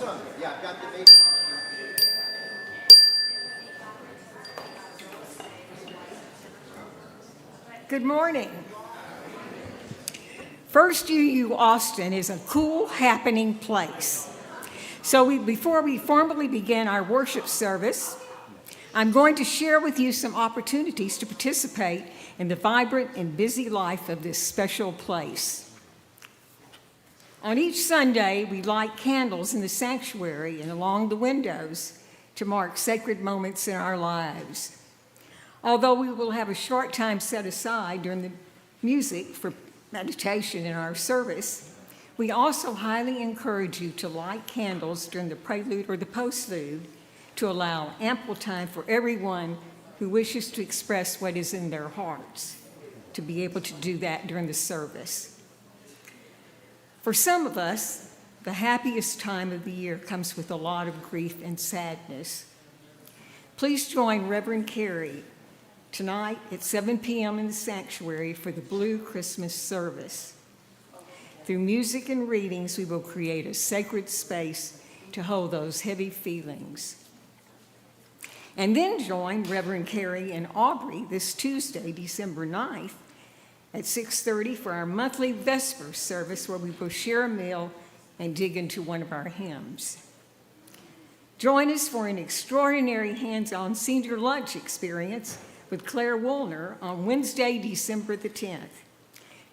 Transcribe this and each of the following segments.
Awesome. Yeah, I've got the bass. Good morning. First UU Austin is a cool, happening place. So before we formally begin our worship service, I'm going to share with you some opportunities to participate in the vibrant and busy life of this special place. On each Sunday, we light candles in the sanctuary and along the windows to mark sacred moments in our lives. Although we will have a short time set aside during the music for meditation in our service, we also highly encourage you to light candles during the prelude or the postlude to allow ample time for everyone who wishes to express what is in their hearts to be able to do that during the service. For some of us, the happiest time of the year comes with a lot of grief and sadness. Please join Reverend Carey tonight at 7 p.m. in the sanctuary for the Blue Christmas service. Through music and readings, we will create a sacred space to hold those heavy feelings. And then join Reverend Carey and Aubrey this Tuesday, December 9th, at 6:30 for our monthly Vesper service where we will share a meal and dig into one of our hymns. Join us for an extraordinary hands-on senior lunch experience with Claire Woolner on Wednesday, December the 10th.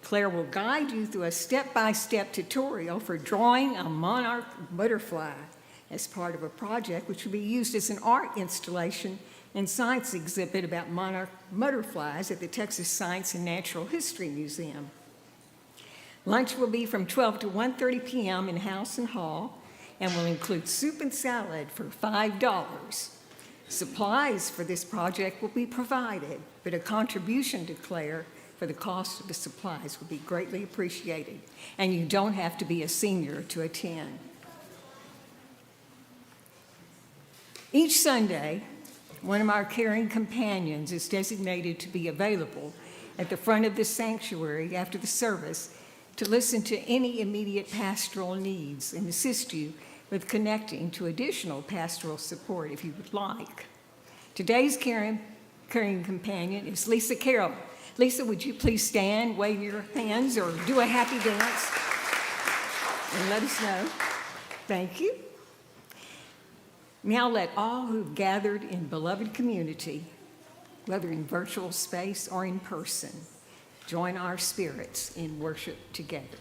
Claire will guide you through a step-by-step tutorial for drawing a monarch butterfly as part of a project which will be used as an art installation and science exhibit about monarch butterflies at the Texas Science and Natural History Museum. Lunch will be from 12 to 1:30 p.m. in House and Hall and will include soup and salad for $5. Supplies for this project will be provided, but a contribution to Claire for the cost of the supplies will be greatly appreciated, and you don't have to be a senior to attend. Each Sunday, one of our caring companions is designated to be available at the front of the sanctuary after the service to listen to any immediate pastoral needs and assist you with connecting to additional pastoral support if you would like. Today's caring companion is Lisa Carroll. Lisa, would you please stand, wave your hands, or do a happy dance and let us know? Thank you. Now let all who've gathered in beloved community, whether in virtual space or in person, join our spirits in worship together.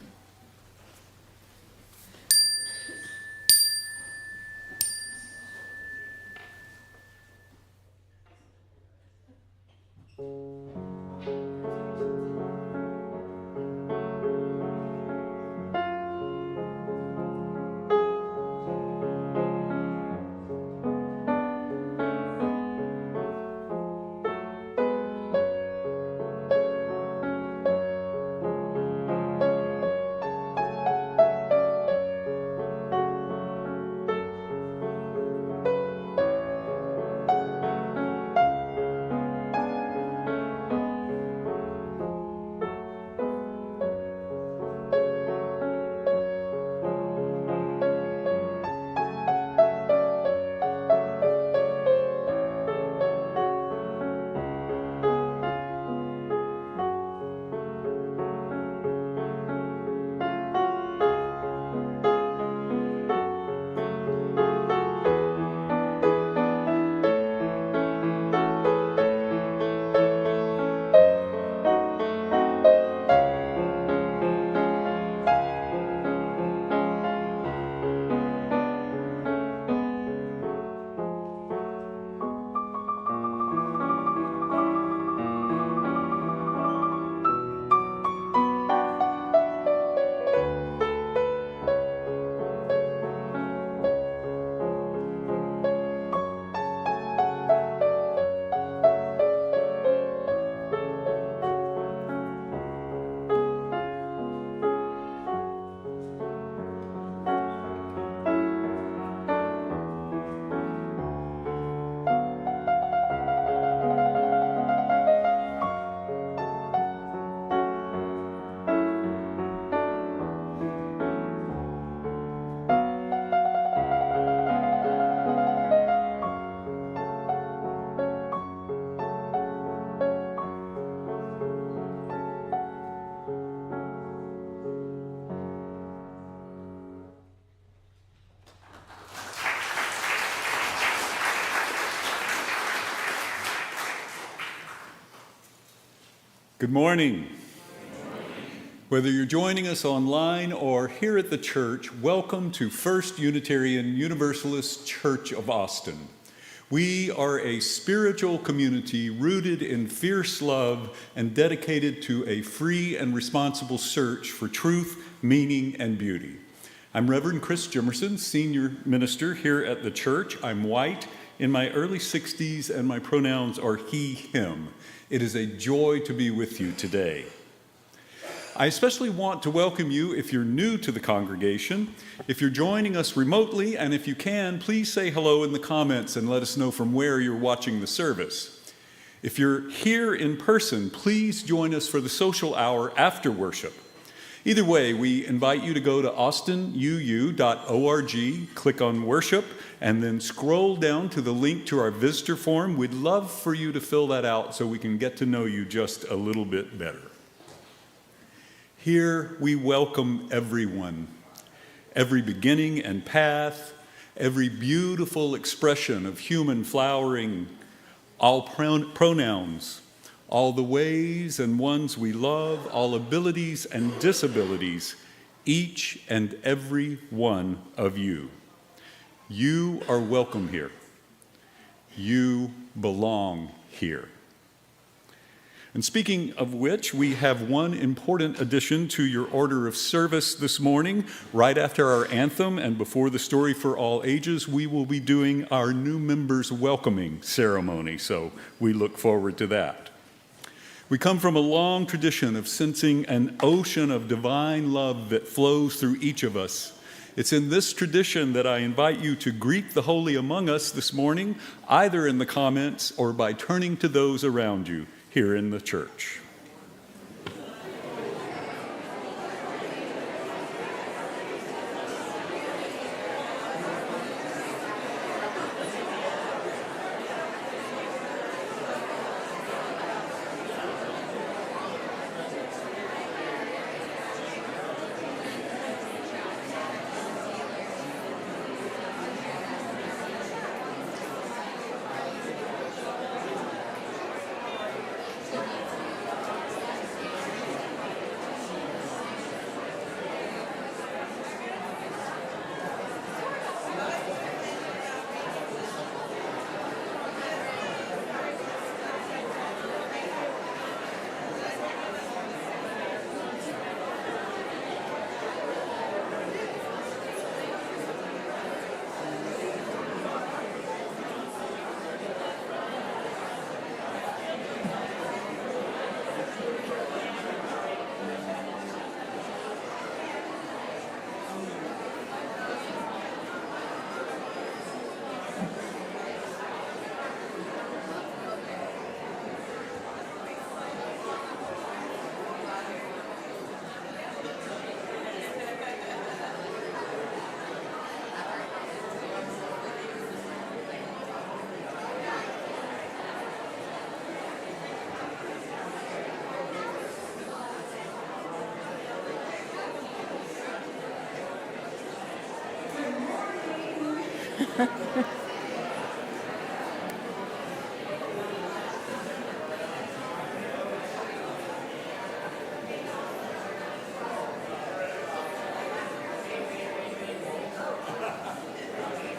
Good morning. Whether you're joining us online or here at the church, welcome to First Unitarian Universalist Church of Austin. We are a spiritual community rooted in fierce love and dedicated to a free and responsible search for truth, meaning, and beauty. I'm Reverend Chris Jimerson, senior minister here at the church. I'm white, in my early 60s, and my pronouns are he, him. It is a joy to be with you today. I especially want to welcome you if you're new to the congregation, if you're joining us remotely, and if you can, please say hello in the comments and let us know from where you're watching the service. If you're here in person, please join us for the social hour after worship. Either way, we invite you to go to austinuu.org, click on worship, and then scroll down to the link to our visitor form. We'd love for you to fill that out so we can get to know you just a little bit better. Here we welcome everyone, every beginning and path, every beautiful expression of human flowering, all pronouns, all the ways and ones we love, all abilities and disabilities, each and every one of you. You are welcome here. You belong here. And speaking of which, we have one important addition to your order of service this morning. Right after our anthem and before the story for all ages, we will be doing our new members welcoming ceremony, so we look forward to that. We come from a long tradition of sensing an ocean of divine love that flows through each of us. It's in this tradition that I invite you to greet the holy among us this morning, either in the comments or by turning to those around you here in the church.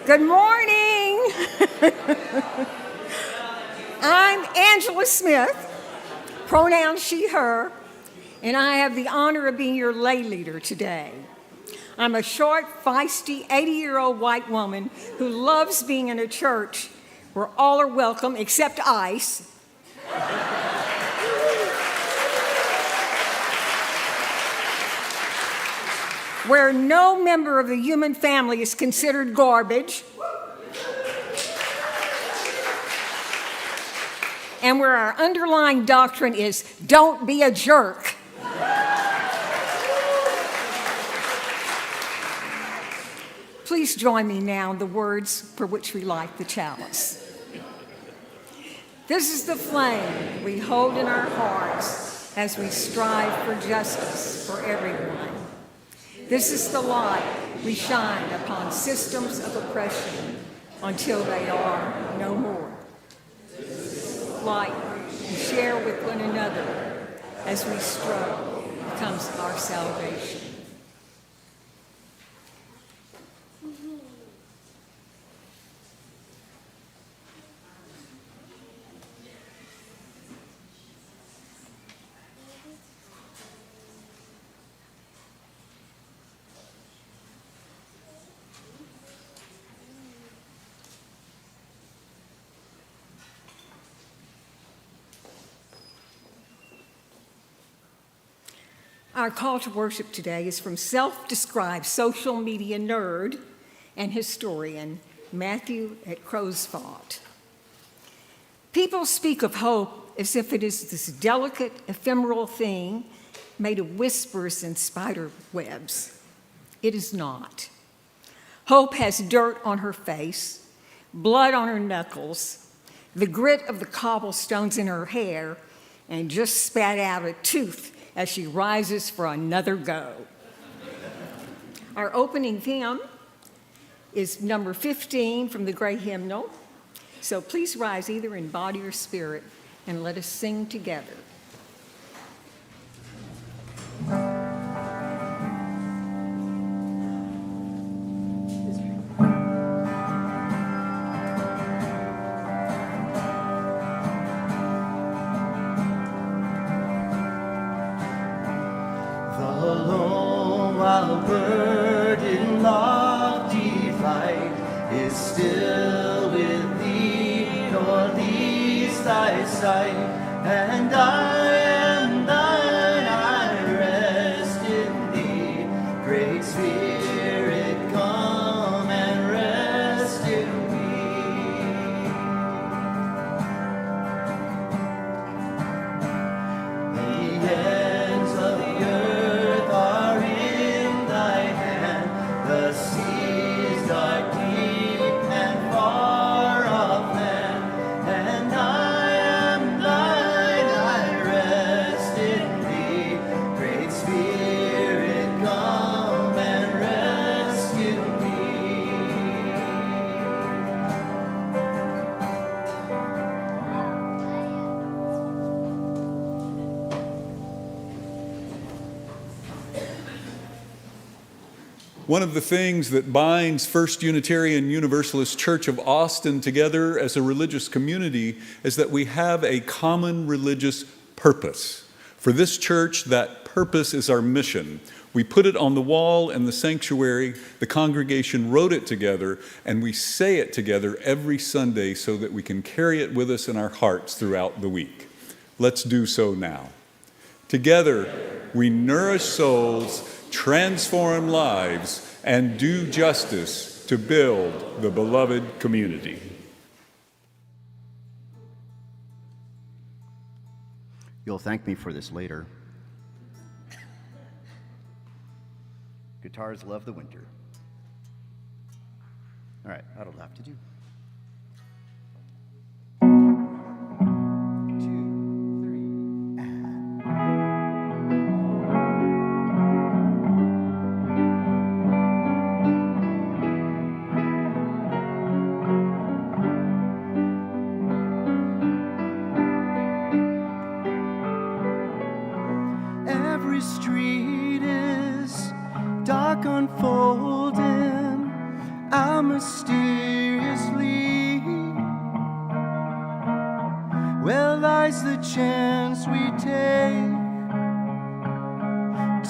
Good morning. I'm Angela Smith, pronouns she, her, and I have the honor of being your lay leader today. I'm a short, feisty, 80-year-old white woman who loves being in a church where all are welcome except ICE. Where no member of the human family is considered garbage, and where our underlying doctrine is, don't be a jerk. Please join me now in the words for which we light the chalice. This is the flame we hold in our hearts as we strive for justice for everyone. This is the light we shine upon systems of oppression until they are no more. Light we share with one another as we struggle becomes our salvation. Our call to worship today is from self-described social media nerd and historian Matthew at Crowsfont. People speak of hope as if it is this delicate, ephemeral thing made of whispers and spider webs. It is not. Hope has dirt on her face, blood on her knuckles, the grit of the cobblestones in her hair, and just spat out a tooth as she rises for another go. Our opening hymn is number 15 from the Gray Hymnal. So please rise either in body or spirit and let us sing together. While bird in lofty flight is still with thee, nor leaves thy sight, and I am thine, I rest in thee. Great Spirit, come and rest in me. The ends of the earth are in thy hand, the seas are deep and far off land, and I am thine, I rest in thee. Great Spirit, come and rescue me. One of the things that binds First Unitarian Universalist Church of Austin together as a religious community is that we have a common religious purpose. For this church, that purpose is our mission. We put it on the wall in the sanctuary, the congregation wrote it together, and we say it together every Sunday so that we can carry it with us in our hearts throughout the week. Let's do so now. Together, we nourish souls, transform lives, and do justice to build the beloved community. You'll thank me for this later. Guitars love the winter. All right, that'll have to do. 2, 3, and... Every street is dark unfolding out mysteriously. Where lies the chance we take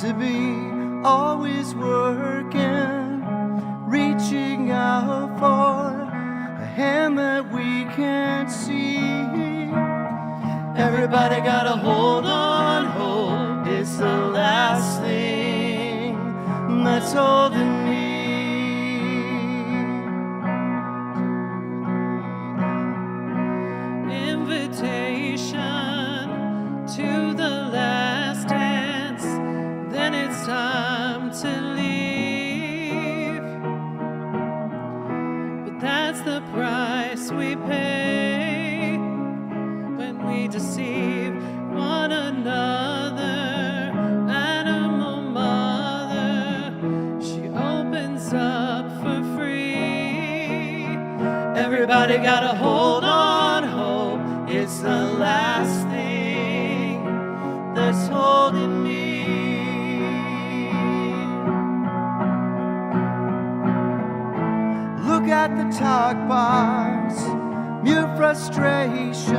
to be always working, reaching out for a hand that we can't see. Everybody gotta hold on, hope is the last thing that's holding me. Invitation to the last dance, then it's time to leave. But that's the price we pay when we deceive one another. Animal mother, she opens up for free. Everybody gotta hold on, hope it's the last thing that's holding holding me. Look at the talk box, mute frustration.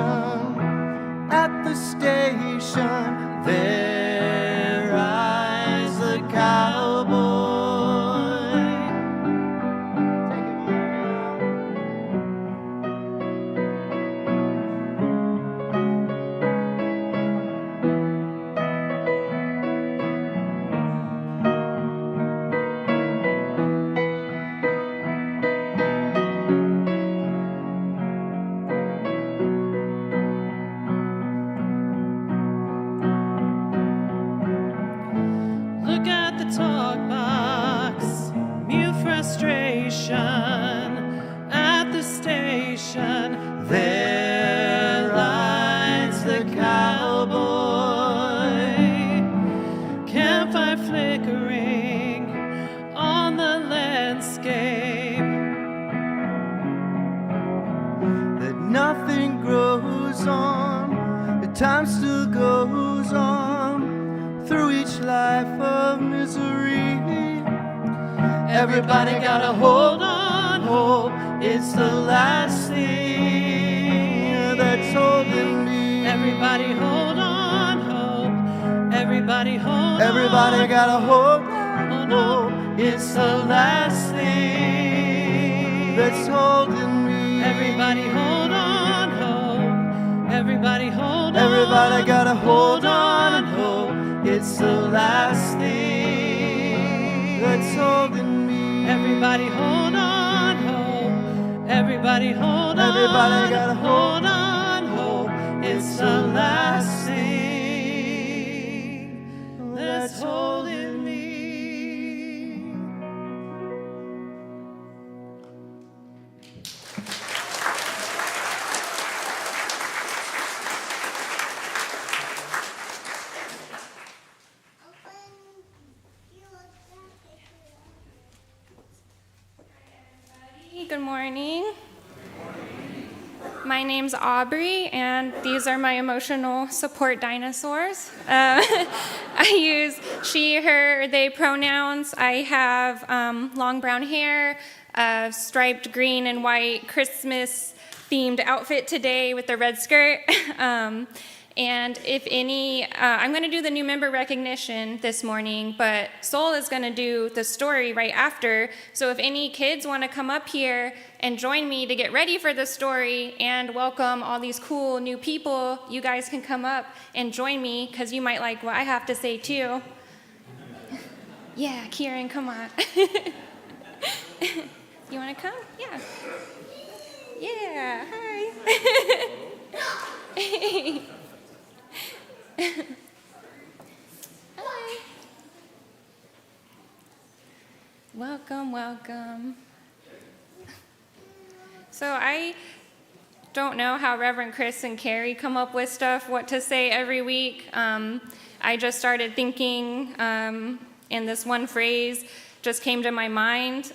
At the station, there rides the cowboy. Take it, Look at the talk box, mute frustration. At the station, there rides the cowboy. campfire flickering on the landscape. That nothing grows on, the time still goes on through each life of misery. Everybody gotta hold on, hope. It's the last thing that's holding me. Everybody hold on, hope. Everybody hold Everybody on. gotta hold Hold on, on. hope. It's the last thing that's holding me. Everybody hold on, hope. Everybody hold on. Everybody gotta hold on, hope. It's the last thing that's holding me. Everybody hold on, hope. Everybody hold on. Everybody gotta hold on, hope. It's the last thing that's holding me. Good morning. My name's Aubrey, and these are my emotional support dinosaurs. I use she, her, they pronouns. I have long brown hair, striped green and white Christmas-themed outfit today with the red skirt. And if any, I'm going to do the new member recognition this morning, but Sol is going to do the story right after. So if any kids want to come up here and join me to get ready for the story and welcome all these cool new people, you guys can come up and join me because you might like what I have to say too. Yeah, Kieran, come on. You want to come? Yeah. Yeah, hi. Hi. Welcome, welcome. So I don't know how Reverend Chris and Carrie come up with stuff, what to say every week. I just started thinking, and this one phrase just came to my mind.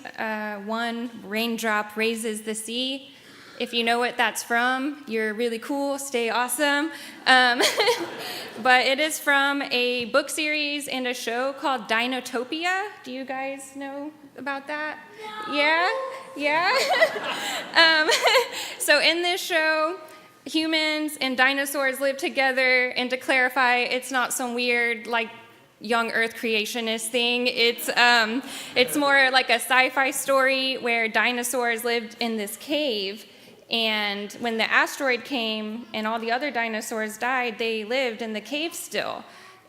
One raindrop raises the sea. If you know what that's from, you're really cool, stay awesome. But it is from a book series and a show called Dinotopia. Do you guys know about that? No. Yeah? So in this show, humans and dinosaurs live together, and to clarify, it's not some weird, like, young Earth creationist thing. It's more like a sci-fi story where dinosaurs lived in this cave. And when the asteroid came and all the other dinosaurs died, they lived in the cave still.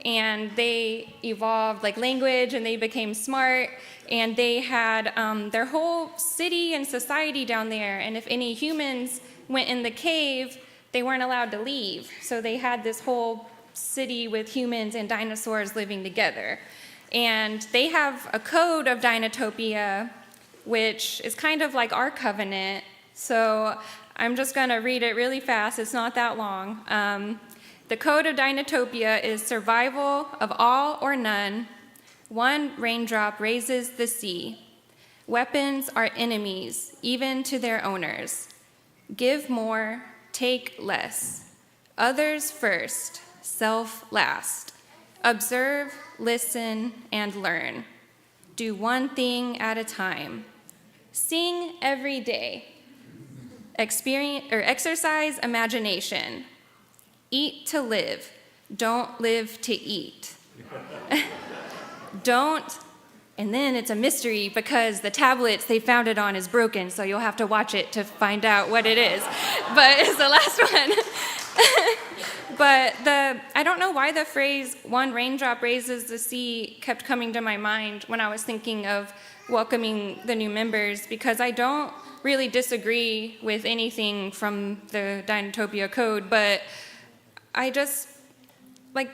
And they evolved like language, and they became smart, and they had their whole city and society down there. And if any humans went in the cave, they weren't allowed to leave. So they had this whole city with humans and dinosaurs living together. And they have a code of Dinotopia, which is kind of like our covenant. So I'm just going to read it really fast. It's not that long. The code of Dinotopia is survival of all or none. One raindrop raises the sea. Weapons are enemies, even to their owners. Give more, take less. Others first, self last. Observe, listen, and learn. Do one thing at a time. Sing every day. Exercise imagination. Eat to live. Don't live to eat. Don't, and then it's a mystery because the tablets they found it on is broken, so you'll have to watch it to find out what it is. But it's the last one. But I don't know why the phrase "one raindrop raises the sea" kept coming to my mind when I was thinking of welcoming the new members, because I don't really disagree with anything from the Dinotopia Code, but I just, like,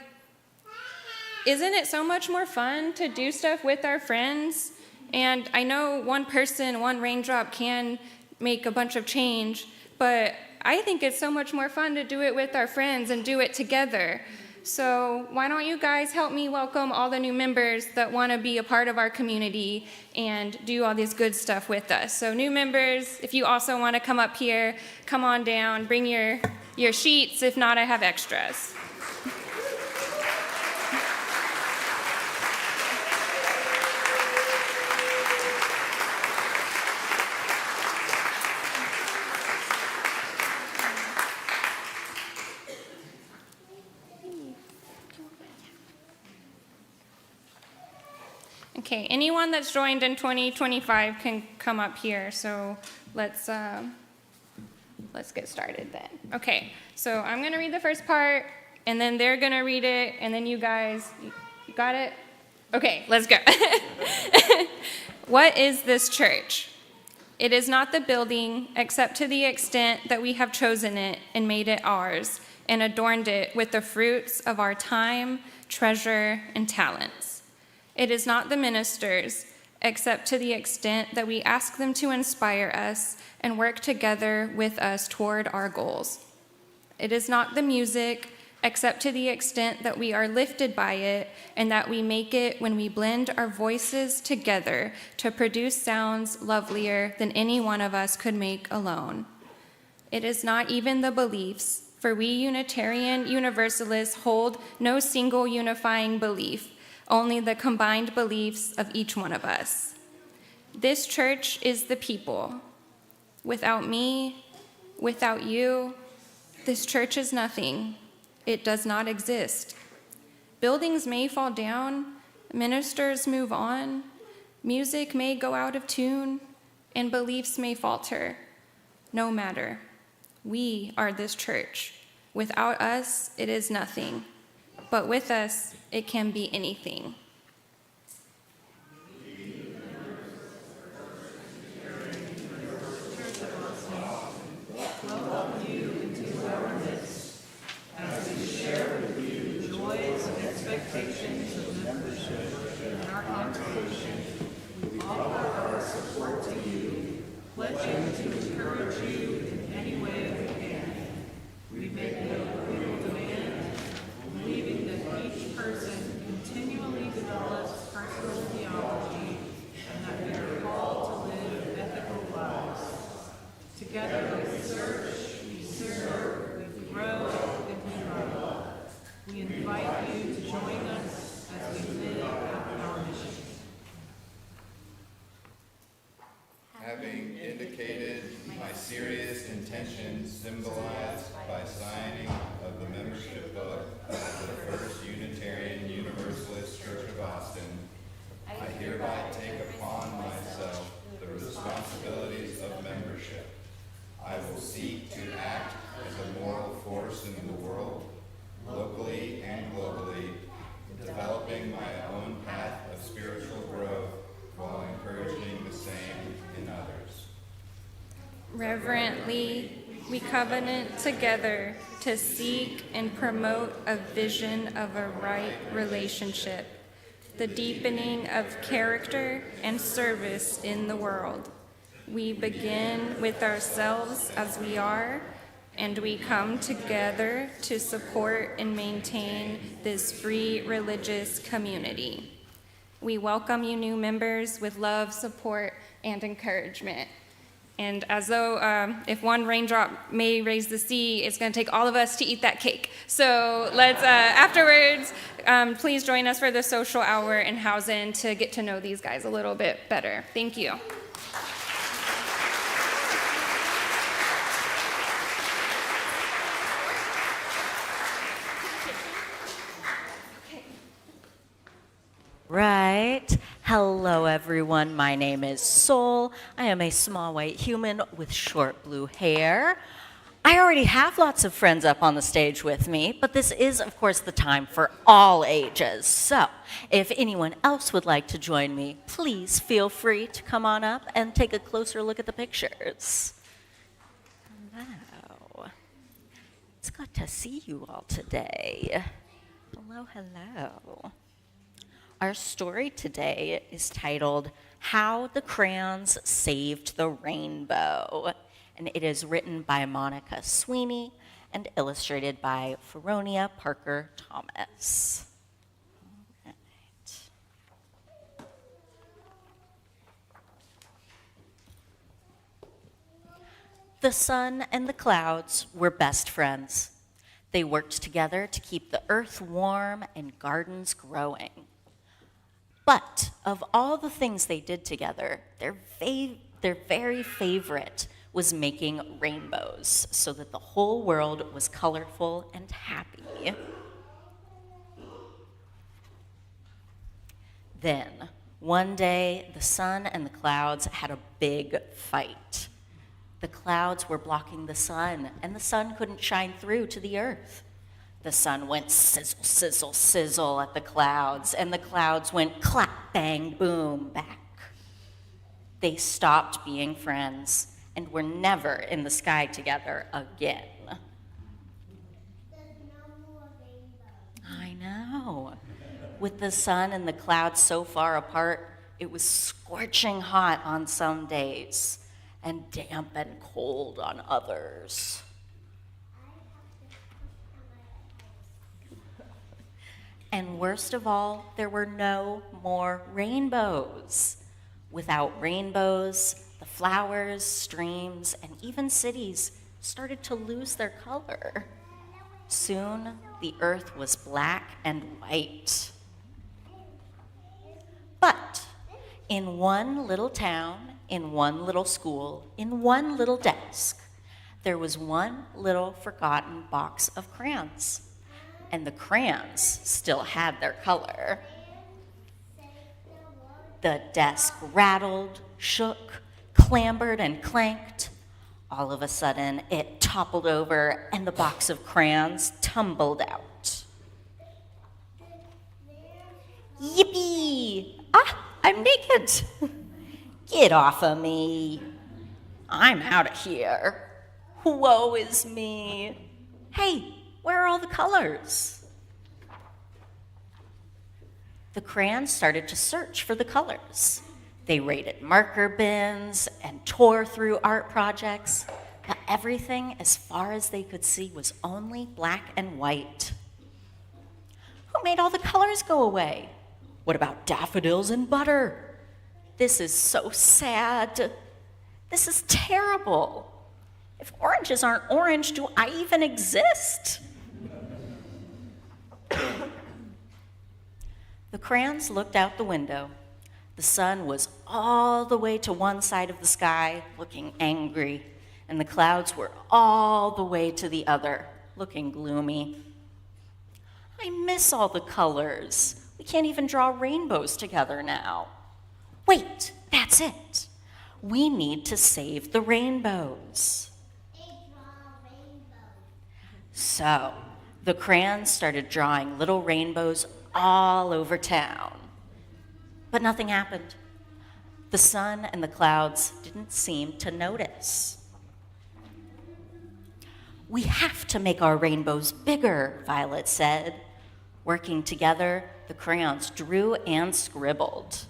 isn't it so much more fun to do stuff with our friends? And I know one person, one raindrop can make a bunch of change, but I think it's so much more fun to do it with our friends and do it together. So why don't you guys help me welcome all the new members that want to be a part of our community and do all this good stuff with us. So new members, if you also want to come up here, come on down, bring your sheets. If not, I have extras. Okay, anyone that's joined in 2025 can come up here, so let's get started then. Okay, so I'm gonna read the first part, and then they're gonna read it, and then you guys, you got it? Okay, let's go. What is this church? It is not the building, except to the extent that we have chosen it and made it ours, and adorned it with the fruits of our time, treasure, and talents. It is not the ministers, except to the extent that we ask them to inspire us and work together with us toward our goals. It is not the music, except to the extent that we are lifted by it and that we make it when we blend our voices together to produce sounds lovelier than any one of us could make alone. It is not even the beliefs, for we Unitarian Universalists hold no single unifying belief, only the combined beliefs of each one of us. This church is the people. Without me, without you, this church is nothing. It does not exist. Buildings may fall down, ministers move on, music may go out of tune, and beliefs may falter. No matter. We are this church. Without us, it is nothing. But with us, it can be anything. Having indicated my serious intentions symbolized by signing of the membership book of the First Unitarian Universalist Church of Austin, I hereby take upon myself the responsibilities of membership. I will seek to act as a moral force in the world, locally and globally, developing my own path of spiritual growth while encouraging the same in others. Reverently, we covenant together to seek and promote a vision of a right relationship, the deepening of character and service in the world. We begin with ourselves as we are, and we come together to support and maintain this free religious community. We welcome you new members with love, support, and encouragement. And as though if one raindrop may raise the sea, it's going to take all of us to eat that cake. So let's, afterwards, please join us for the social hour in Hausen to get to know these guys a little bit better. Thank you. Right. Hello, everyone. My name is Sol. I am a small white human with short blue hair. I already have lots of friends up on the stage with me, but this is, of course, the time for all ages. So, if anyone else would like to join me, please feel free to come on up and take a closer look at the pictures. Hello. It's good to see you all today. Hello, hello. Our story today is titled, How the Crayons Saved the Rainbow, and it is written by Monica Sweeney and illustrated by Feronia Parker Thomas. All right. The sun and the clouds were best friends. They worked together to keep the earth warm and gardens growing. But of all the things they did together, their very favorite was making rainbows so that the whole world was colorful and happy. Then, one day, the sun and the clouds had a big fight. The clouds were blocking the sun, and the sun couldn't shine through to the earth. The sun went sizzle, sizzle, sizzle at the clouds, and the clouds went clap, bang, boom, back. They stopped being friends and were never in the sky together again. I know. With the sun and the clouds so far apart, it was scorching hot on some days and damp and cold on others. And worst of all, there were no more rainbows. Without rainbows, the flowers, streams, and even cities started to lose their color. Soon, the earth was black and white. But in one little town, in one little school, in one little desk, there was one little forgotten box of crayons. And the crayons still had their color. The desk rattled, shook, clambered, and clanked. All of a sudden, it toppled over, and the box of crayons tumbled out. Yippee! Ah, I'm naked! Get off of me. I'm out of here. Woe is me. Hey, where are all the colors? The crayons started to search for the colors. They raided marker bins and tore through art projects, but everything as far as they could see was only black and white. Who made all the colors go away? What about daffodils and butter? This is so sad. This is terrible. If oranges aren't orange, do I even exist? The crayons looked out the window. The sun was all the way to one side of the sky, looking angry, and the clouds were all the way to the other, looking gloomy. I miss all the colors. We can't even draw rainbows together now. Wait, that's it. We need to save the rainbows. So, the crayons started drawing little rainbows all over town. But nothing happened. The sun and the clouds didn't seem to notice. We have to make our rainbows bigger, Violet said. Working together, the crayons drew and scribbled.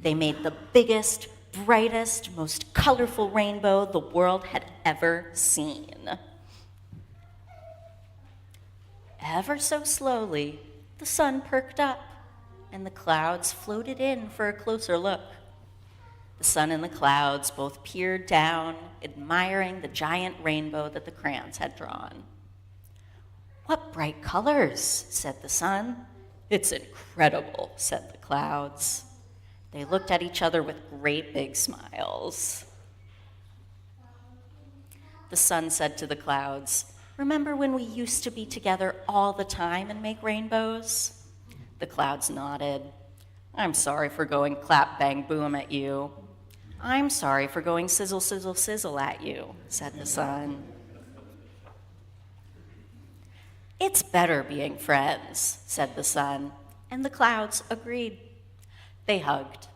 They made the biggest, brightest, most colorful rainbow the world had ever seen. Ever so slowly, the sun perked up, and the clouds floated in for a closer look. The sun and the clouds both peered down, admiring the giant rainbow that the crayons had drawn. "What bright colors," said the sun. "It's incredible," said the clouds. They looked at each other with great big smiles. The sun said to the clouds, "Remember when we used to be together all the time and make rainbows?" The clouds nodded. "I'm sorry for going clap, bang, boom at you." "I'm sorry for going sizzle, sizzle, sizzle at you," said the sun. "It's better being friends," said the sun, and the clouds agreed. They hugged.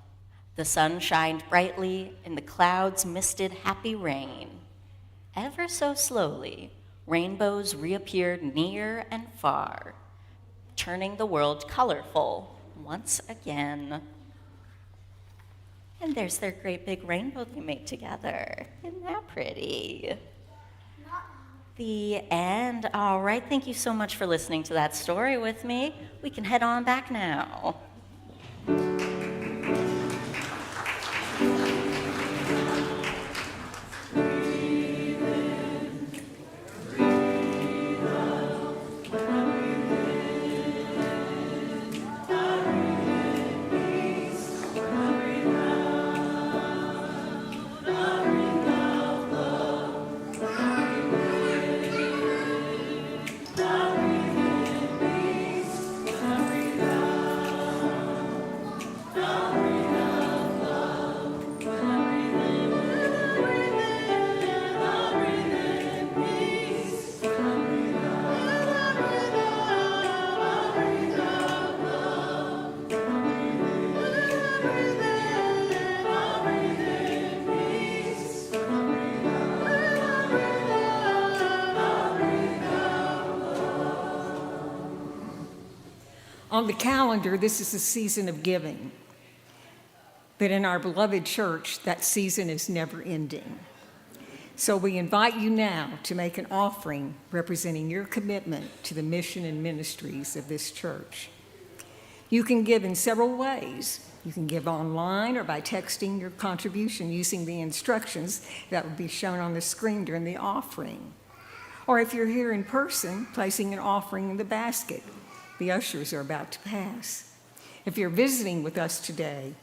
The sun shined brightly, and the clouds misted happy rain. Ever so slowly, rainbows reappeared near and far, turning the world colorful once again. And there's their great big rainbow they made together. Isn't that pretty? The end. All right, thank you so much for listening to that story with me. We can head on back now. On the calendar, this is a season of giving. But in our beloved church, that season is never ending. So we invite you now to make an offering representing your commitment to the mission and ministries of this church. You can give in several ways. You can give online or by texting your contribution using the instructions that will be shown on the screen during the offering. Or if you're here in person, placing an offering in the basket the ushers are about to pass. If you're visiting with us today,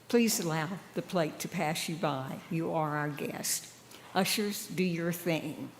please allow the plate to pass you by. You are our guest. Ushers, do your thing.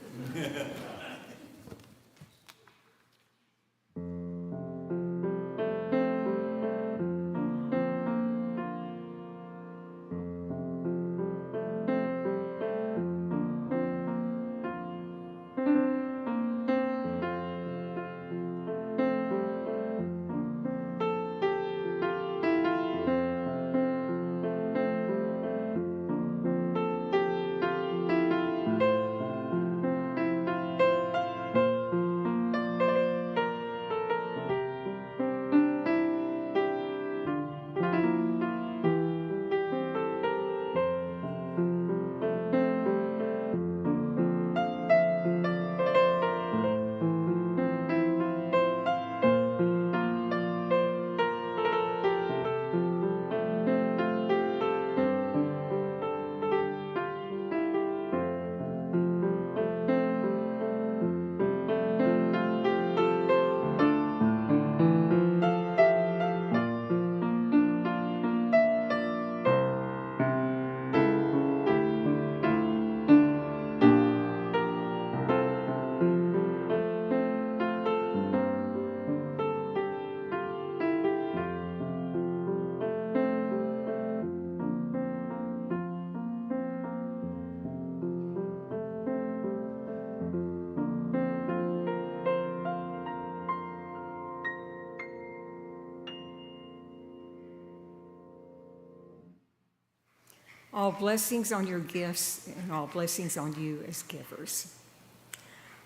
All blessings on your gifts and all blessings on you as givers.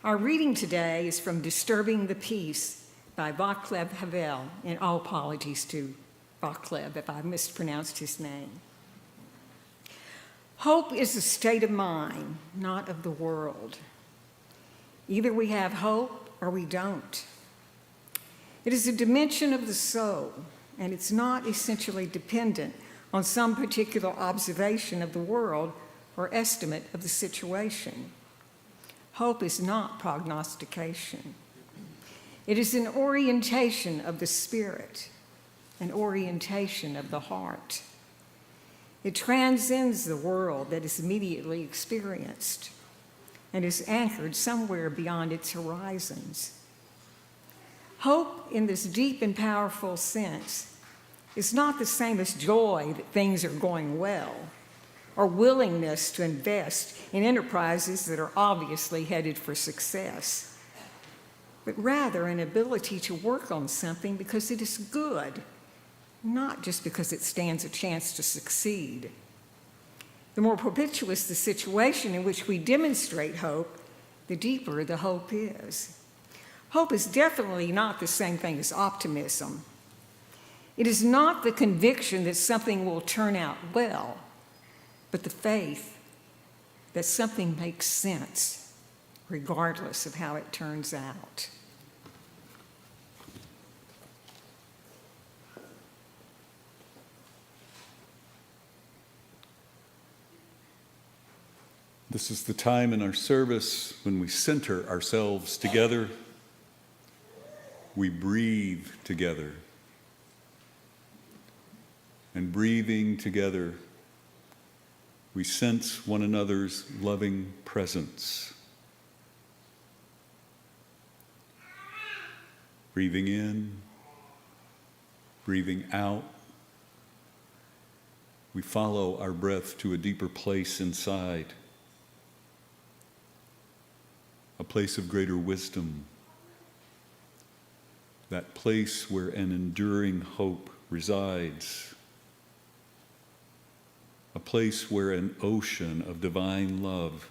Our reading today is from Disturbing the Peace by Vaclav Havel, and all apologies to Vaclav if I mispronounced his name. Hope is a state of mind, not of the world. Either we have hope or we don't. It is a dimension of the soul, and it's not essentially dependent on some particular observation of the world or estimate of the situation. Hope is not prognostication. It is an orientation of the spirit, an orientation of the heart. It transcends the world that is immediately experienced and is anchored somewhere beyond its horizons. Hope, in this deep and powerful sense, is not the same as joy that things are going well, or willingness to invest in enterprises that are obviously headed for success, but rather an ability to work on something because it is good, not just because it stands a chance to succeed. The more propitious the situation in which we demonstrate hope, the deeper the hope is. Hope is definitely not the same thing as optimism. It is not the conviction that something will turn out well, but the faith that something makes sense regardless of how it turns out. This is the time in our service when we center ourselves together. We breathe together. And breathing together, we sense one another's loving presence. Breathing in, breathing out. We follow our breath to a deeper place inside, a place of greater wisdom, that place where an enduring hope resides, a place where an ocean of divine love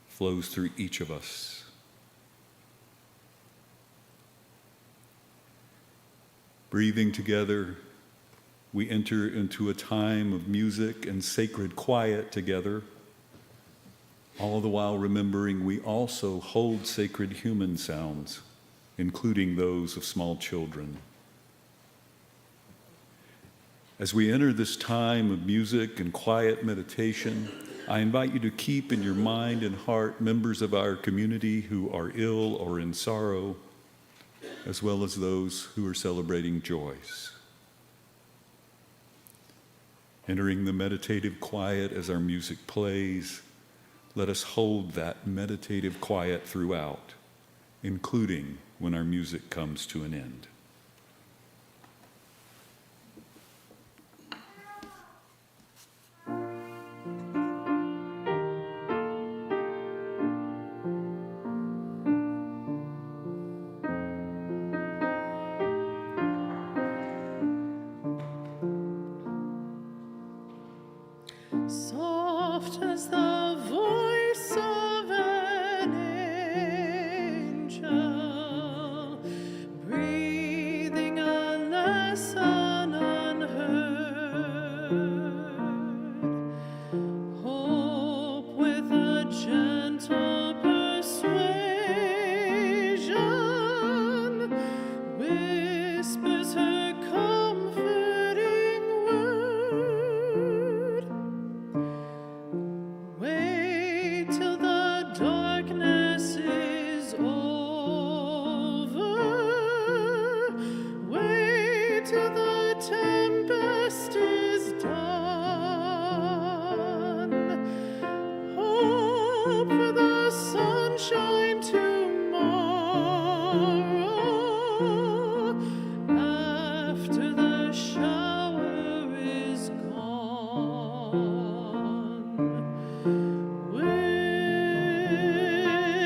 flows through each of us. Breathing together, we enter into a time of music and sacred quiet together, all the while remembering we also hold sacred human sounds, including those of small children. As we enter this time of music and quiet meditation, I invite you to keep in your mind and heart members of our community who are ill or in sorrow, as well as those who are celebrating joys. Entering the meditative quiet as our music plays, let us hold that meditative quiet throughout, including when our music comes to an end. Soft as the voice of an angel, breathing a lesson unheard. Hope with a gentle persuasion whispers her comforting word. Wait till the darkness is over. Wait till the tempest is done. Hope for the sunshine tomorrow after the shower is gone.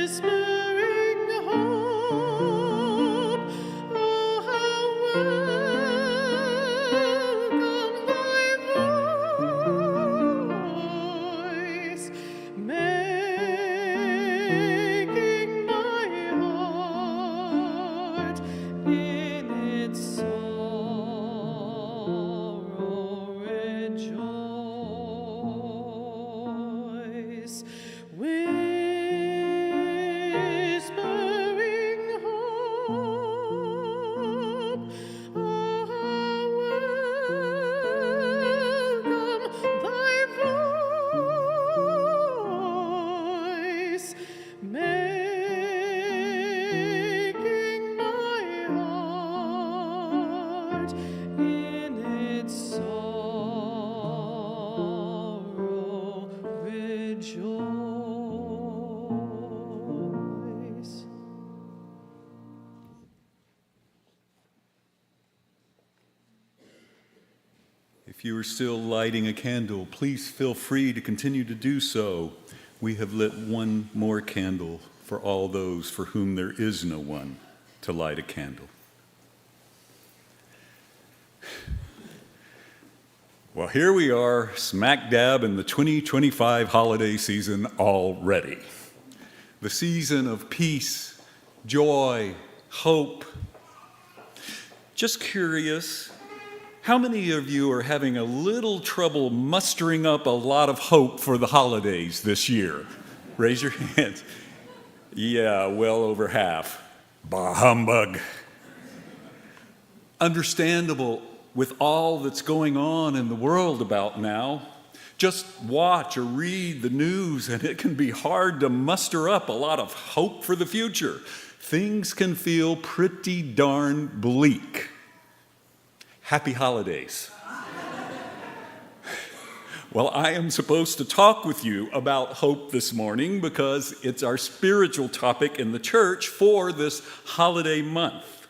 Whispering hope, oh how welcome thy voice, making my heart in its song. If you are still lighting a candle, please feel free to continue to do so. We have lit one more candle for all those for whom there is no one to light a candle. Well, here we are, smack dab in the 2025 holiday season already. The season of peace, joy, hope. Just curious, how many of you are having a little trouble mustering up a lot of hope for the holidays this year? Raise your hands. Yeah, well over half. Bah humbug. Understandable with all that's going on in the world about now. Just watch or read the news and it can be hard to muster up a lot of hope for the future. Things can feel pretty darn bleak. Happy holidays. Well, I am supposed to talk with you about hope this morning because it's our spiritual topic in the church for this holiday month.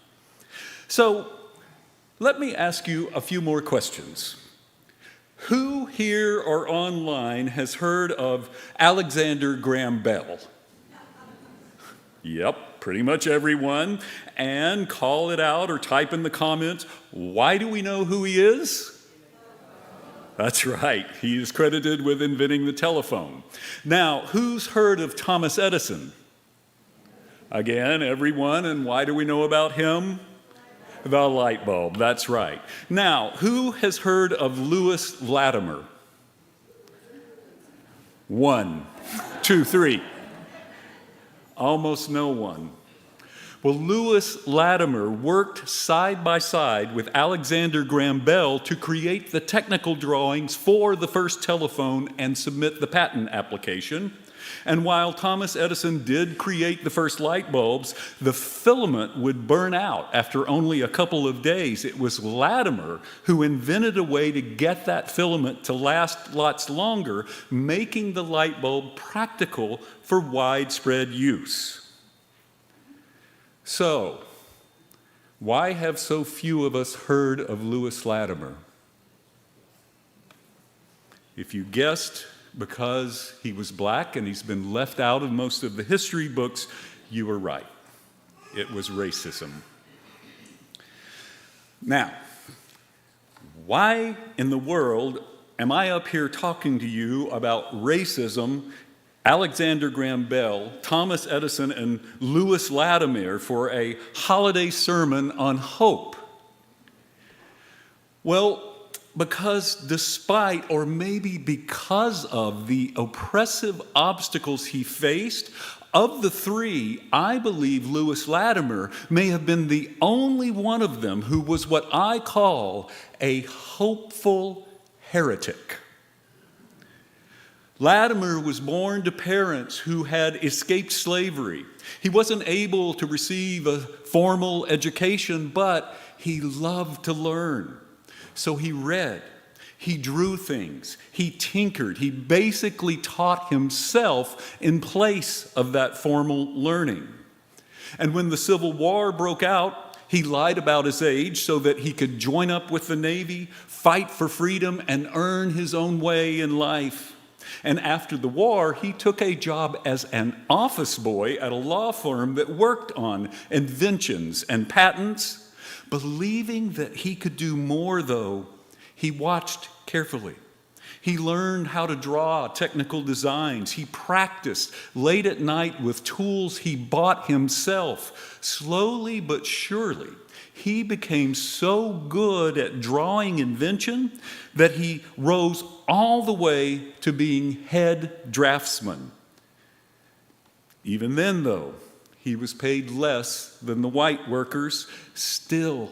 So, let me ask you a few more questions. Who here or online has heard of Alexander Graham Bell? Yep, pretty much everyone. And call it out or type in the comments, why do we know who he is? That's right, he is credited with inventing the telephone. Now, who's heard of Thomas Edison? Again, everyone, and why do we know about him? The light bulb, that's right. Now, who has heard of Lewis Latimer? 1, 2, 3. Almost no one. Well, Lewis Latimer worked side by side with Alexander Graham Bell to create the technical drawings for the first telephone and submit the patent application. And while Thomas Edison did create the first light bulbs, the filament would burn out after only a couple of days. It was Latimer who invented a way to get that filament to last lots longer, making the light bulb practical for widespread use. So, why have so few of us heard of Lewis Latimer? If you guessed, because he was black and he's been left out of most of the history books, you were right. It was racism. Now, why in the world am I up here talking to you about racism, Alexander Graham Bell, Thomas Edison, and Lewis Latimer for a holiday sermon on hope? Well, because despite, or maybe because of, the oppressive obstacles he faced, of the three, I believe Lewis Latimer may have been the only one of them who was what I call a hopeful heretic. Latimer was born to parents who had escaped slavery. He wasn't able to receive a formal education, but he loved to learn. So he read, he drew things, he tinkered, he basically taught himself in place of that formal learning. And when the Civil War broke out, he lied about his age so that he could join up with the Navy, fight for freedom, and earn his own way in life. And after the war, he took a job as an office boy at a law firm that worked on inventions and patents. Believing that he could do more, though, he watched carefully. He learned how to draw technical designs. He practiced late at night with tools he bought himself. Slowly but surely, he became so good at drawing invention that he rose all the way to being head draftsman. Even then, though, he was paid less than the white workers. Still,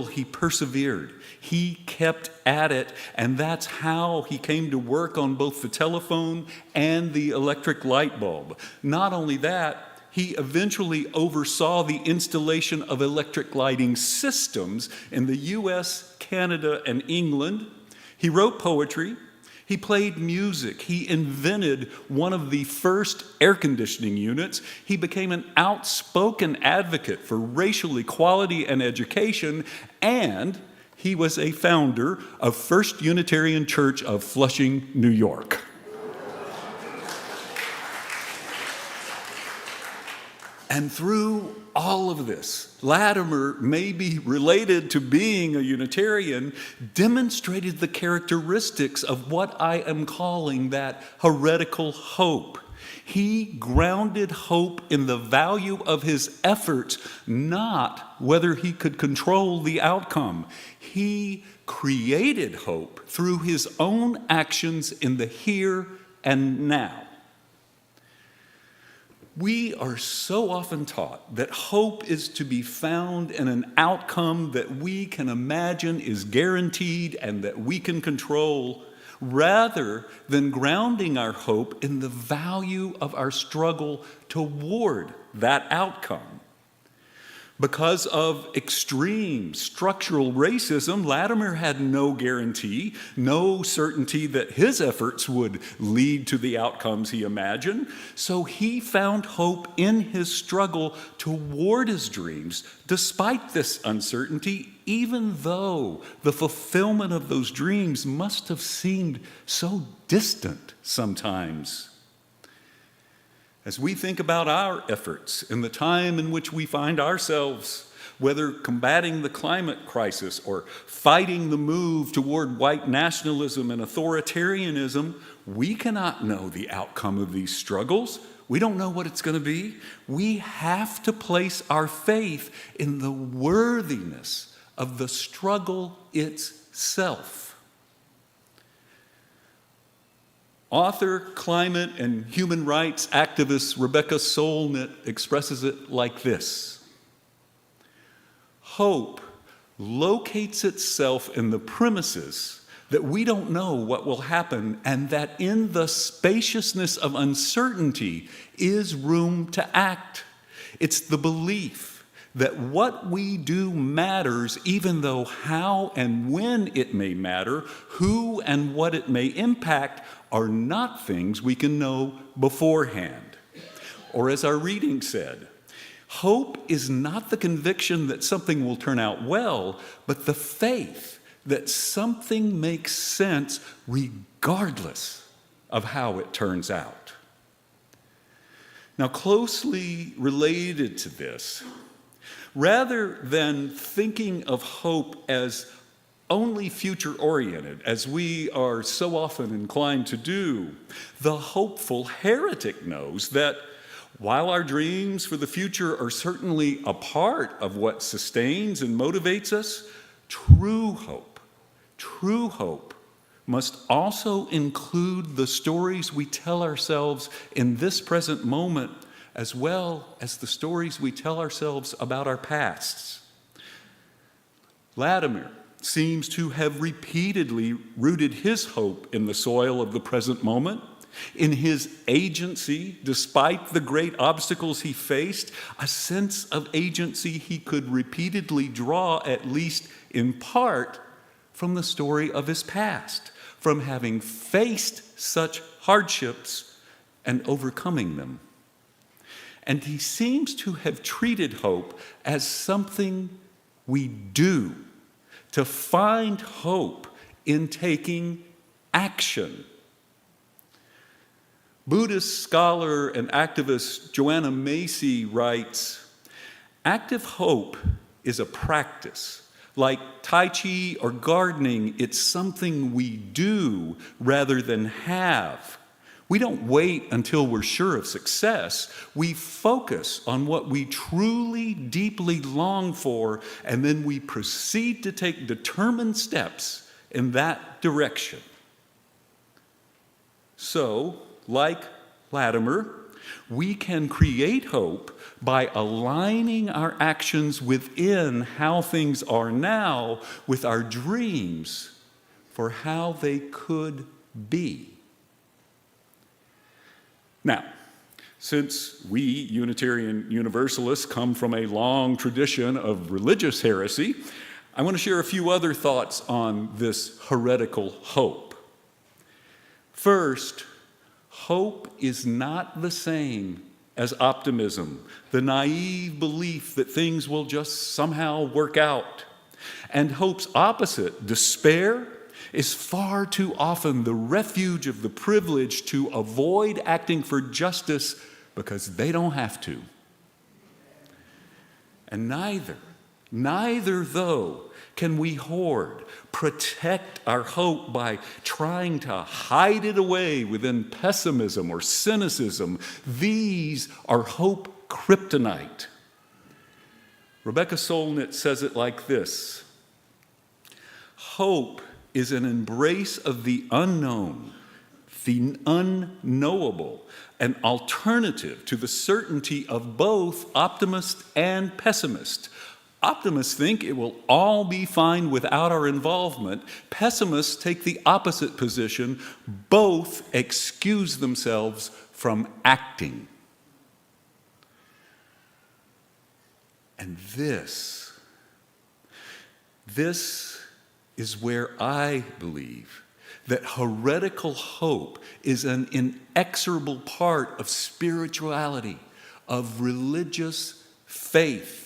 he persevered. He kept at it, and that's how he came to work on both the telephone and the electric light bulb. Not only that, he eventually oversaw the installation of electric lighting systems in the US, Canada, and England. He wrote poetry. He played music. He invented one of the first air conditioning units. He became an outspoken advocate for racial equality and education, and He was a founder of First Unitarian Church of Flushing, New York. And through all of this, Latimer, maybe related to being a Unitarian, demonstrated the characteristics of what I am calling that heretical hope. He grounded hope in the value of his efforts, not whether he could control the outcome. He created hope through his own actions in the here and now. We are so often taught that hope is to be found in an outcome that we can imagine is guaranteed and that we can control, rather than grounding our hope in the value of our struggle toward that outcome. Because of extreme structural racism, Latimer had no guarantee, no certainty that his efforts would lead to the outcomes he imagined. So he found hope in his struggle toward his dreams, despite this uncertainty, even though the fulfillment of those dreams must have seemed so distant sometimes. As we think about our efforts in the time in which we find ourselves, whether combating the climate crisis or fighting the move toward white nationalism and authoritarianism, we cannot know the outcome of these struggles. We don't know what it's going to be. We have to place our faith in the worthiness of the struggle itself. Author, climate, and human rights activist Rebecca Solnit expresses it like this: hope locates itself in the premises that we don't know what will happen, and that in the spaciousness of uncertainty is room to act. It's the belief that what we do matters, even though how and when it may matter, who and what it may impact, are not things we can know beforehand. Or as our reading said, hope is not the conviction that something will turn out well, but the faith that something makes sense regardless of how it turns out. Now, closely related to this, rather than thinking of hope as only future-oriented, as we are so often inclined to do, the hopeful heretic knows that while our dreams for the future are certainly a part of what sustains and motivates us, true hope must also include the stories we tell ourselves in this present moment, as well as the stories we tell ourselves about our pasts. Latimer seems to have repeatedly rooted his hope in the soil of the present moment, in his agency, despite the great obstacles he faced, a sense of agency he could repeatedly draw, at least in part, from the story of his past, from having faced such hardships and overcoming them. And he seems to have treated hope as something we do, to find hope in taking action. Buddhist scholar and activist Joanna Macy writes, "Active hope is a practice. Like Tai Chi or gardening, it's something we do rather than have. We don't wait until we're sure of success. We focus on what we truly, deeply long for, and then we proceed to take determined steps in that direction." So, like Latimer, we can create hope by aligning our actions within how things are now with our dreams for how they could be. Now, since we Unitarian Universalists come from a long tradition of religious heresy, I want to share a few other thoughts on this heretical hope. First, hope is not the same as optimism, the naive belief that things will just somehow work out. And hope's opposite, despair, is far too often the refuge of the privileged to avoid acting for justice because they don't have to. And neither though can we hoard, protect our hope by trying to hide it away within pessimism or cynicism. These are hope kryptonite. Rebecca Solnit says it like this: hope is an embrace of the unknown, the unknowable, an alternative to the certainty of both optimist and pessimist. Optimists think it will all be fine without our involvement. Pessimists take the opposite position. Both excuse themselves from acting. And this is where I believe that heretical hope is an inexorable part of spirituality, of religious faith.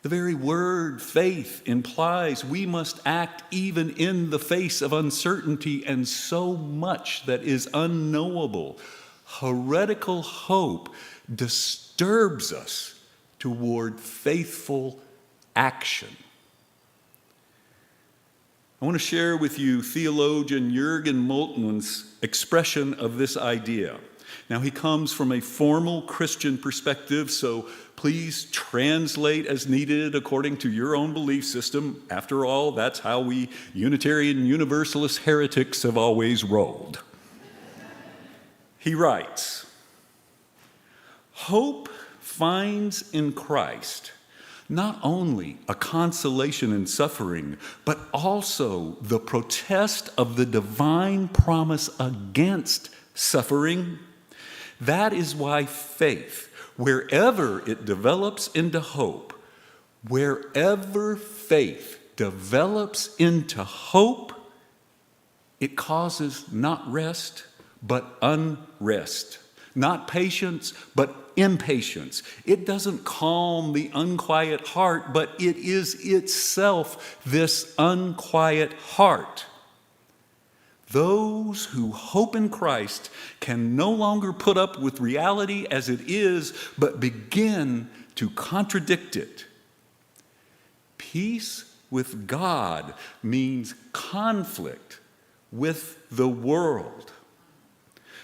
The very word faith implies we must act even in the face of uncertainty and so much that is unknowable. Heretical hope disturbs us toward faithful action. I want to share with you theologian Jürgen Moltmann's expression of this idea. Now, he comes from a formal Christian perspective, so please translate as needed according to your own belief system. After all, that's how we Unitarian Universalist heretics have always rolled. He writes, "Hope finds in Christ not only a consolation in suffering, but also the protest of the divine promise against suffering. That is why faith, wherever it develops into hope, wherever faith develops into hope, it causes not rest, but unrest. Not patience, but impatience. It doesn't calm the unquiet heart, but it is itself this unquiet heart. Those who hope in Christ can no longer put up with reality as it is, but begin to contradict it. Peace with God means conflict with the world.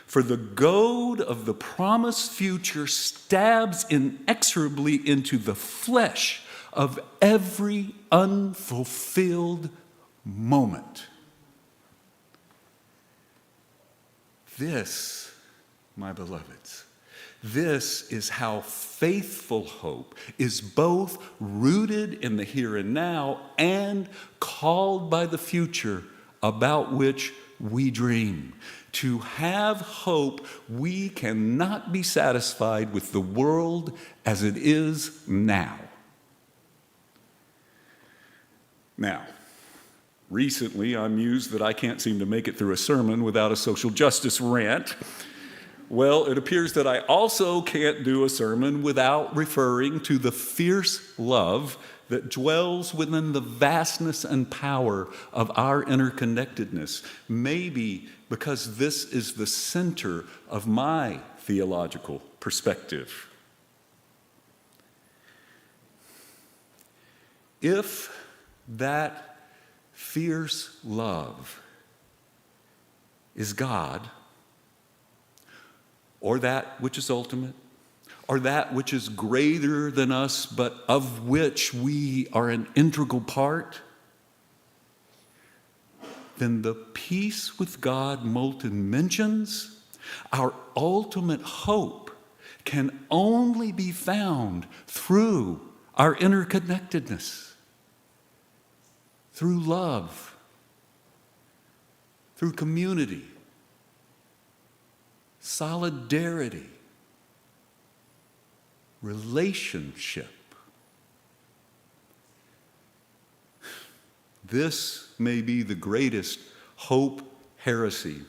For the goad of the promised future stabs inexorably into the flesh of every unfulfilled moment." This, my beloveds, this is how faithful hope is both rooted in the here and now and called by the future about which we dream. To have hope, we cannot be satisfied with the world as it is now. Now, recently I'm mused that I can't seem to make it through a sermon without a social justice rant. Well, it appears that I also can't do a sermon without referring to the fierce love that dwells within the vastness and power of our interconnectedness. Maybe because this is the center of my theological perspective. If that fierce love is God, or that which is ultimate, or that which is greater than us, but of which we are an integral part, then the peace with God Moulton mentions, our ultimate hope, can only be found through our interconnectedness, through love, through community, solidarity, relationship. This may be the greatest hope heresy.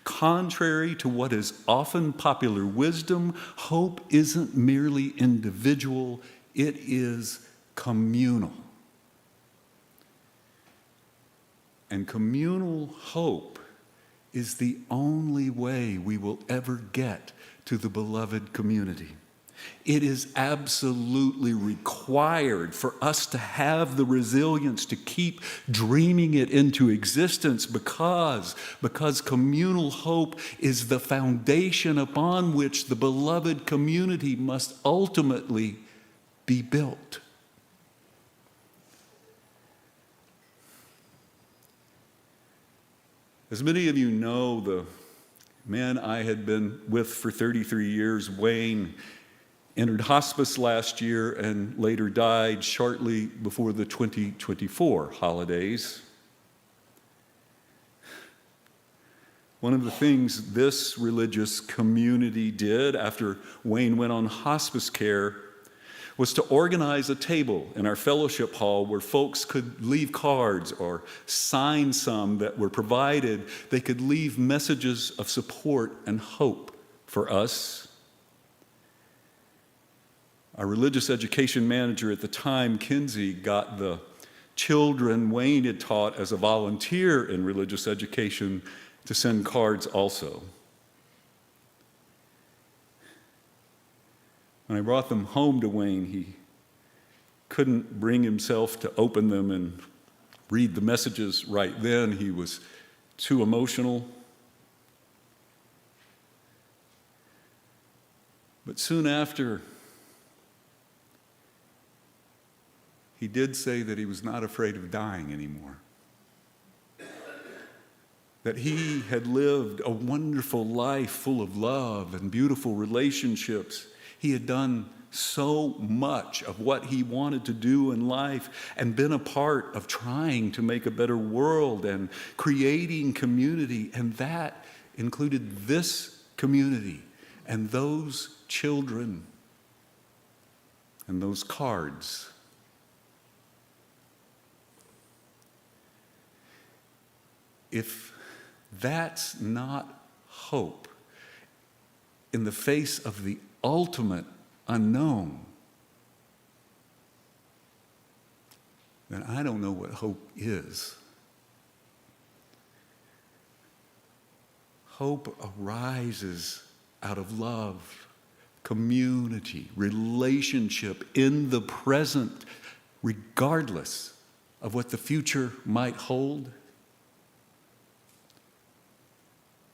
Contrary to what is often popular wisdom, hope isn't merely individual, it is communal. And communal hope is the only way we will ever get to the beloved community. It is absolutely required for us to have the resilience to keep dreaming it into existence because communal hope is the foundation upon which the beloved community must ultimately be built. As many of you know, the man I had been with for 33 years, Wayne, entered hospice last year and later died shortly before the 2024 holidays. One of the things this religious community did after Wayne went on hospice care was to organize a table in our fellowship hall where folks could leave cards or sign some that were provided. They could leave messages of support and hope for us. Our religious education manager at the time, Kinsey, got the children Wayne had taught as a volunteer in religious education to send cards also. When I brought them home to Wayne, he couldn't bring himself to open them and read the messages right then. He was too emotional. But soon after, he did say that he was not afraid of dying anymore. That he had lived a wonderful life full of love and beautiful relationships. He had done so much of what he wanted to do in life and been a part of trying to make a better world and creating community. And that included this community and those children and those cards. If that's not hope in the face of the ultimate unknown, then I don't know what hope is. Hope arises out of love, community, relationship in the present, regardless of what the future might hold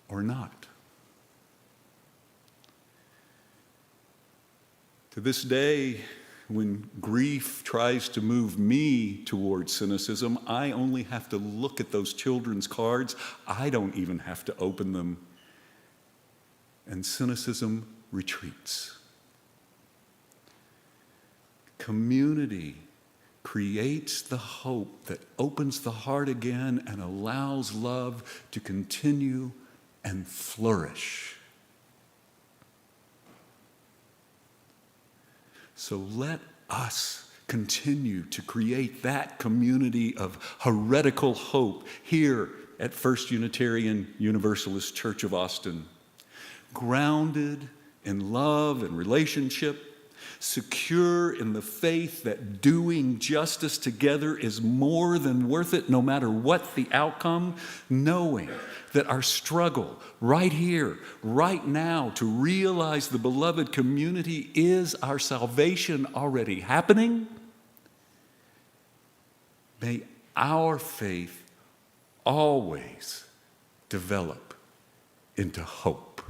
or not. To this day, when grief tries to move me towards cynicism, I only have to look at those children's cards. I don't even have to open them. And cynicism retreats. Community creates the hope that opens the heart again and allows love to continue and flourish. So let us continue to create that community of heretical hope here at First Unitarian Universalist Church of Austin, grounded in love and relationship, secure in the faith that doing justice together is more than worth it no matter what the outcome, knowing that our struggle right here, right now, to realize the beloved community is our salvation already happening. May our faith always develop into hope.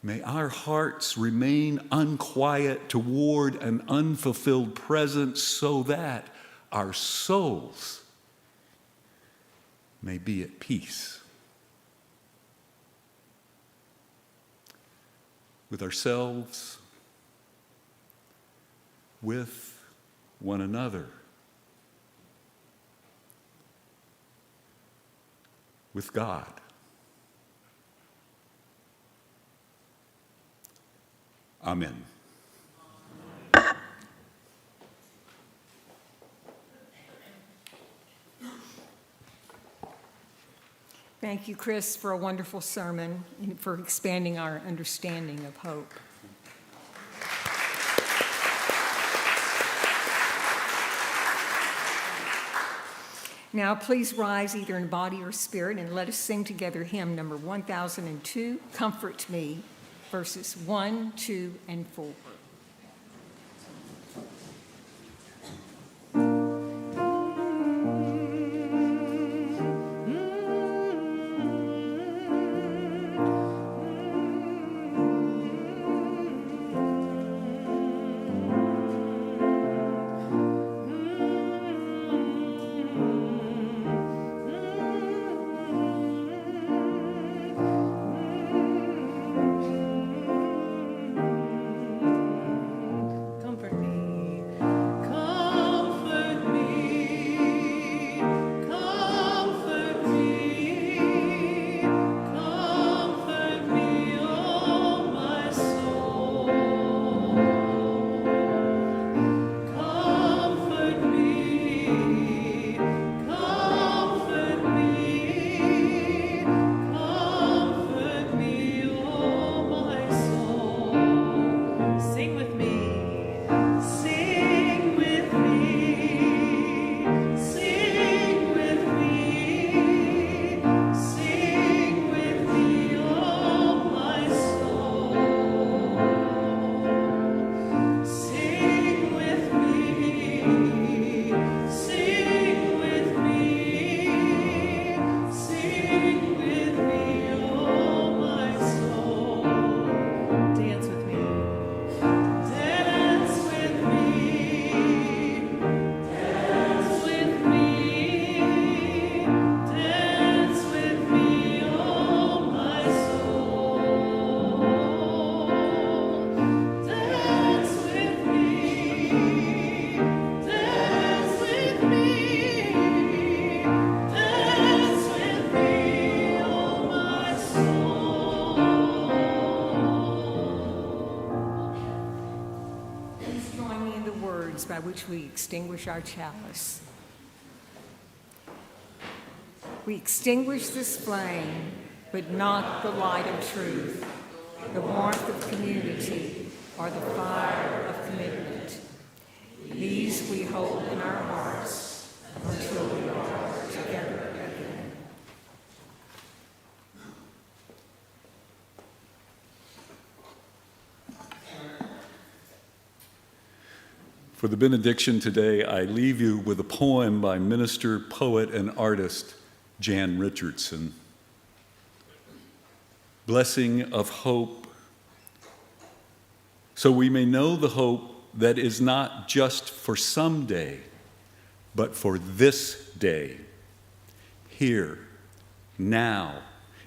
May our hearts remain unquiet toward an unfulfilled present so that our souls may be at peace with ourselves, with one another, with God. Amen. Thank you, Chris, for a wonderful sermon and for expanding our understanding of hope. Now, please rise either in body or spirit, and let us sing together hymn number 1002, Comfort Me, verses 1, 2, and 4. Comfort me, comfort me, comfort me, comfort me, oh my soul. Comfort me, comfort me, comfort me, oh my soul. Sing with me. Sing with me, sing with me, sing with me, oh my soul. Sing with me, sing with me, sing with me, oh my soul. Dance with me. Dance with me, dance with me, dance with me, oh my soul. Dance with me, dance with me, dance with me, oh my soul. Please join me in the words by which we extinguish our chalice. We extinguish this flame, but not the light of truth, the warmth of community, or the fire of commitment. These we hold in our hearts until we are together again. For the benediction today, I leave you with a poem by minister, poet, and artist Jan Richardson. Blessing of hope, so we may know the hope that is not just for some day, but for this day, here, now,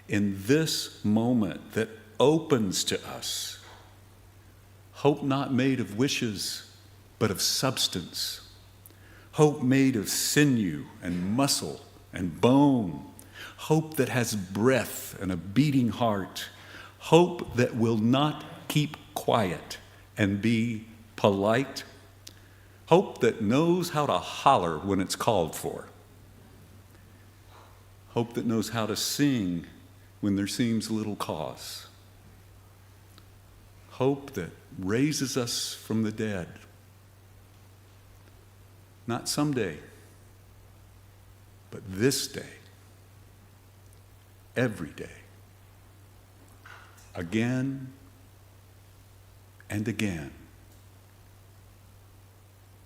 in this moment that opens to us. Hope not made of wishes, but of substance. Hope made of sinew and muscle and bone. Hope that has breath and a beating heart. Hope that will not keep quiet and be polite. Hope that knows how to holler when it's called for. Hope that knows how to sing when there seems little cause. Hope that raises us from the dead. Not someday, but this day, every day, again and again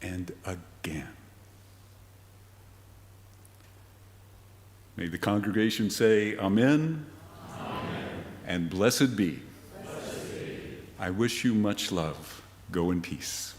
and again. May the congregation say amen, amen. And blessed be. Blessed be. I wish you much love. Go in peace.